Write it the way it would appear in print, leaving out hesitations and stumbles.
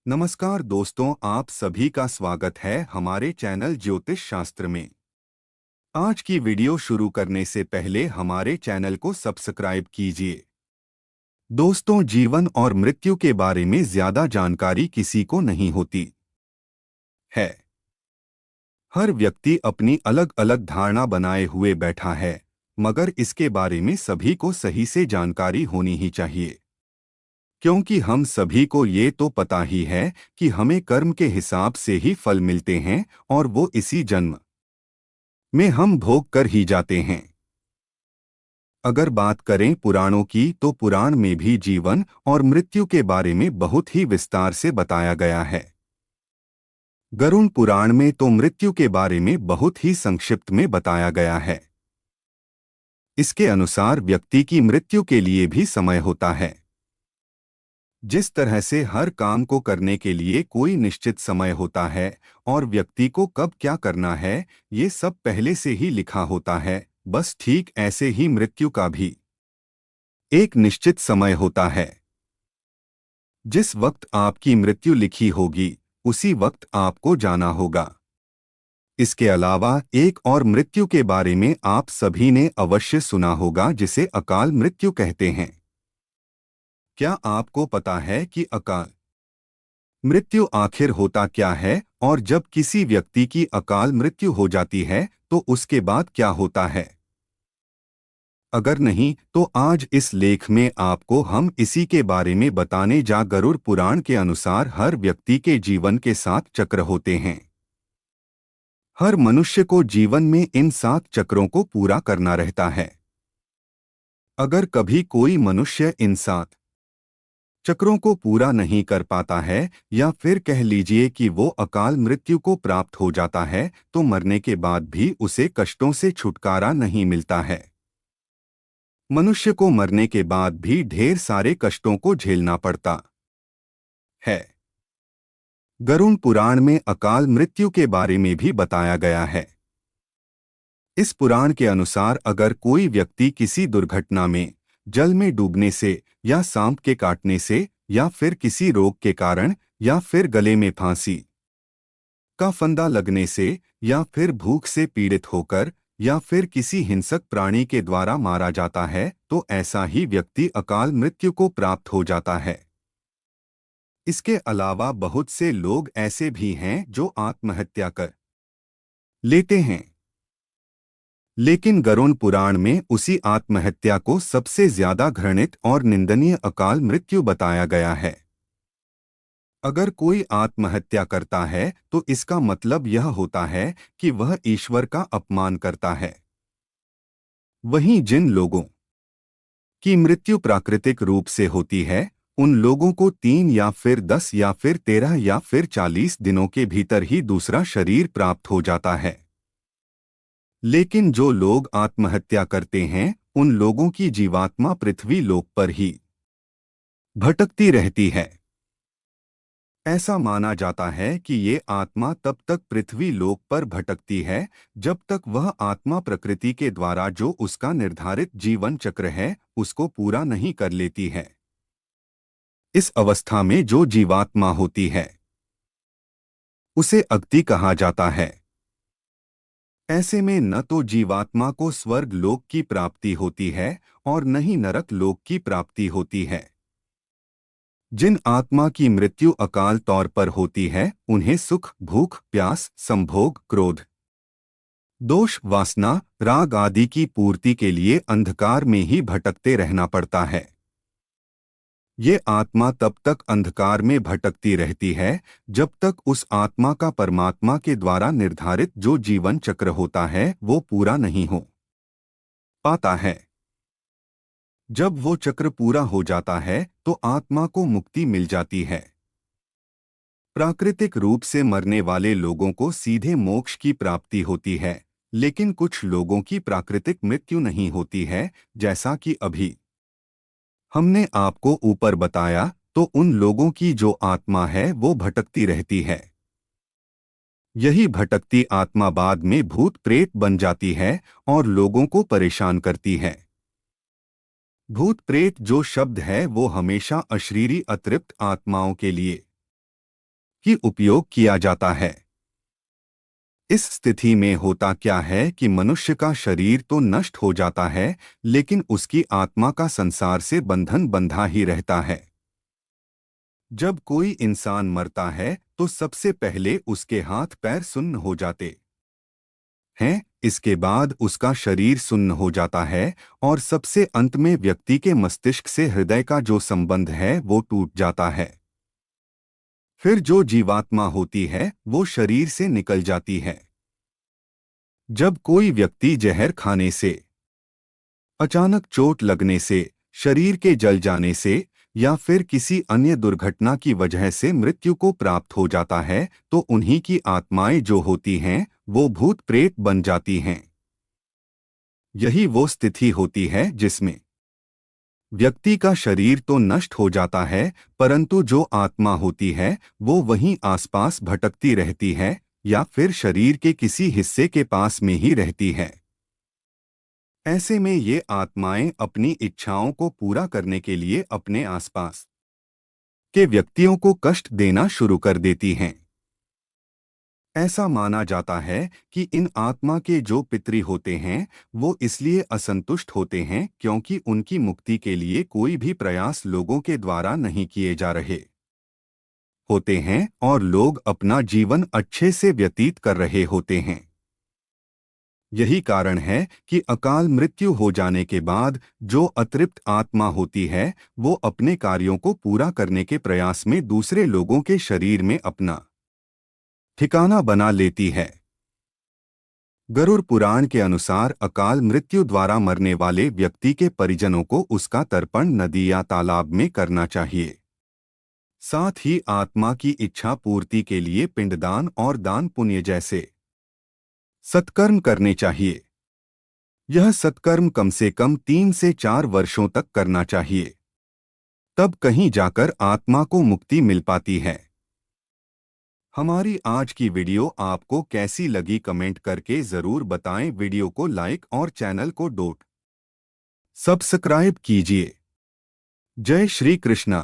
नमस्कार दोस्तों, आप सभी का स्वागत है हमारे चैनल ज्योतिष शास्त्र में। आज की वीडियो शुरू करने से पहले हमारे चैनल को सब्सक्राइब कीजिए। दोस्तों, जीवन और मृत्यु के बारे में ज्यादा जानकारी किसी को नहीं होती है। हर व्यक्ति अपनी अलग अलग धारणा बनाए हुए बैठा है, मगर इसके बारे में सभी को सही से जानकारी होनी ही चाहिए। क्योंकि हम सभी को ये तो पता ही है कि हमें कर्म के हिसाब से ही फल मिलते हैं और वो इसी जन्म में हम भोग कर ही जाते हैं। अगर बात करें पुराणों की, तो पुराण में भी जीवन और मृत्यु के बारे में बहुत ही विस्तार से बताया गया है। गरुड़ पुराण में तो मृत्यु के बारे में बहुत ही संक्षिप्त में बताया गया है। इसके अनुसार व्यक्ति की मृत्यु के लिए भी समय होता है। जिस तरह से हर काम को करने के लिए कोई निश्चित समय होता है और व्यक्ति को कब क्या करना है, ये सब पहले से ही लिखा होता है, बस ठीक ऐसे ही मृत्यु का भी एक निश्चित समय होता है। जिस वक्त आपकी मृत्यु लिखी होगी, उसी वक्त आपको जाना होगा। इसके अलावा एक और मृत्यु के बारे में आप सभी ने अवश्य सुना होगा, जिसे अकाल मृत्यु कहते हैं। क्या आपको पता है कि अकाल मृत्यु आखिर होता क्या है और जब किसी व्यक्ति की अकाल मृत्यु हो जाती है तो उसके बाद क्या होता है? अगर नहीं तो आज इस लेख में आपको हम इसी के बारे में बताने जा। गरुड़ पुराण के अनुसार हर व्यक्ति के जीवन के 7 चक्र होते हैं। हर मनुष्य को जीवन में इन 7 चक्रों को पूरा करना रहता है। अगर कभी कोई मनुष्य इन 7 चक्रों को पूरा नहीं कर पाता है, या फिर कह लीजिए कि वो अकाल मृत्यु को प्राप्त हो जाता है, तो मरने के बाद भी उसे कष्टों से छुटकारा नहीं मिलता है। मनुष्य को मरने के बाद भी ढेर सारे कष्टों को झेलना पड़ता है। गरुड़ पुराण में अकाल मृत्यु के बारे में भी बताया गया है। इस पुराण के अनुसार अगर कोई व्यक्ति किसी दुर्घटना में, जल में डूबने से, या सांप के काटने से, या फिर किसी रोग के कारण, या फिर गले में फांसी का फंदा लगने से, या फिर भूख से पीड़ित होकर, या फिर किसी हिंसक प्राणी के द्वारा मारा जाता है, तो ऐसा ही व्यक्ति अकाल मृत्यु को प्राप्त हो जाता है। इसके अलावा बहुत से लोग ऐसे भी हैं जो आत्महत्या कर लेते हैं, लेकिन गरुड़ पुराण में उसी आत्महत्या को सबसे ज्यादा घृणित और निंदनीय अकाल मृत्यु बताया गया है। अगर कोई आत्महत्या करता है तो इसका मतलब यह होता है कि वह ईश्वर का अपमान करता है। वहीं जिन लोगों की मृत्यु प्राकृतिक रूप से होती है, उन लोगों को 3 या फिर 10 या फिर 13 या फिर 40 दिनों के भीतर ही दूसरा शरीर प्राप्त हो जाता है। लेकिन जो लोग आत्महत्या करते हैं, उन लोगों की जीवात्मा पृथ्वी लोक पर ही भटकती रहती है। ऐसा माना जाता है कि ये आत्मा तब तक पृथ्वी लोक पर भटकती है जब तक वह आत्मा प्रकृति के द्वारा जो उसका निर्धारित जीवन चक्र है, उसको पूरा नहीं कर लेती है। इस अवस्था में जो जीवात्मा होती है, उसे अगति कहा जाता है। ऐसे में न तो जीवात्मा को स्वर्ग लोक की प्राप्ति होती है और न ही नरक लोक की प्राप्ति होती है। जिन आत्मा की मृत्यु अकाल तौर पर होती है, उन्हें सुख, भूख, प्यास, संभोग, क्रोध, दोष, वासना, राग आदि की पूर्ति के लिए अंधकार में ही भटकते रहना पड़ता है। ये आत्मा तब तक अंधकार में भटकती रहती है जब तक उस आत्मा का परमात्मा के द्वारा निर्धारित जो जीवन चक्र होता है वो पूरा नहीं हो पाता है। जब वो चक्र पूरा हो जाता है तो आत्मा को मुक्ति मिल जाती है। प्राकृतिक रूप से मरने वाले लोगों को सीधे मोक्ष की प्राप्ति होती है, लेकिन कुछ लोगों की प्राकृतिक मृत्यु नहीं होती है, जैसा कि अभी हमने आपको ऊपर बताया। तो उन लोगों की जो आत्मा है वो भटकती रहती है। यही भटकती आत्मा बाद में भूत प्रेत बन जाती है और लोगों को परेशान करती है। भूत प्रेत जो शब्द है वो हमेशा अशरीरी अतृप्त आत्माओं के लिए कि उपयोग किया जाता है। इस स्थिति में होता क्या है कि मनुष्य का शरीर तो नष्ट हो जाता है, लेकिन उसकी आत्मा का संसार से बंधन बंधा ही रहता है। जब कोई इंसान मरता है तो सबसे पहले उसके हाथ पैर सुन्न हो जाते हैं, इसके बाद उसका शरीर सुन्न हो जाता है और सबसे अंत में व्यक्ति के मस्तिष्क से हृदय का जो संबंध है वो टूट जाता है। फिर जो जीवात्मा होती है वो शरीर से निकल जाती है। जब कोई व्यक्ति जहर खाने से, अचानक चोट लगने से, शरीर के जल जाने से या फिर किसी अन्य दुर्घटना की वजह से मृत्यु को प्राप्त हो जाता है तो उन्हीं की आत्माएं जो होती हैं वो भूत प्रेत बन जाती हैं। यही वो स्थिति होती है जिसमें व्यक्ति का शरीर तो नष्ट हो जाता है, परंतु जो आत्मा होती है वो वहीं आसपास भटकती रहती है या फिर शरीर के किसी हिस्से के पास में ही रहती है। ऐसे में ये आत्माएं अपनी इच्छाओं को पूरा करने के लिए अपने आसपास के व्यक्तियों को कष्ट देना शुरू कर देती हैं। ऐसा माना जाता है कि इन आत्मा के जो पितृ होते हैं वो इसलिए असंतुष्ट होते हैं क्योंकि उनकी मुक्ति के लिए कोई भी प्रयास लोगों के द्वारा नहीं किए जा रहे होते हैं और लोग अपना जीवन अच्छे से व्यतीत कर रहे होते हैं। यही कारण है कि अकाल मृत्यु हो जाने के बाद जो अतृप्त आत्मा होती है वो अपने कार्यों को पूरा करने के प्रयास में दूसरे लोगों के शरीर में अपना ठिकाना बना लेती है। गरुड़ पुराण के अनुसार अकाल मृत्यु द्वारा मरने वाले व्यक्ति के परिजनों को उसका तर्पण नदी या तालाब में करना चाहिए। साथ ही आत्मा की इच्छा पूर्ति के लिए पिंडदान और दान पुण्य जैसे सत्कर्म करने चाहिए। यह सत्कर्म कम से कम 3 से 4 वर्षों तक करना चाहिए, तब कहीं जाकर आत्मा को मुक्ति मिल पाती है। हमारी आज की वीडियो आपको कैसी लगी कमेंट करके ज़रूर बताएं। वीडियो को लाइक और चैनल को सब्सक्राइब कीजिए। जय श्री कृष्णा।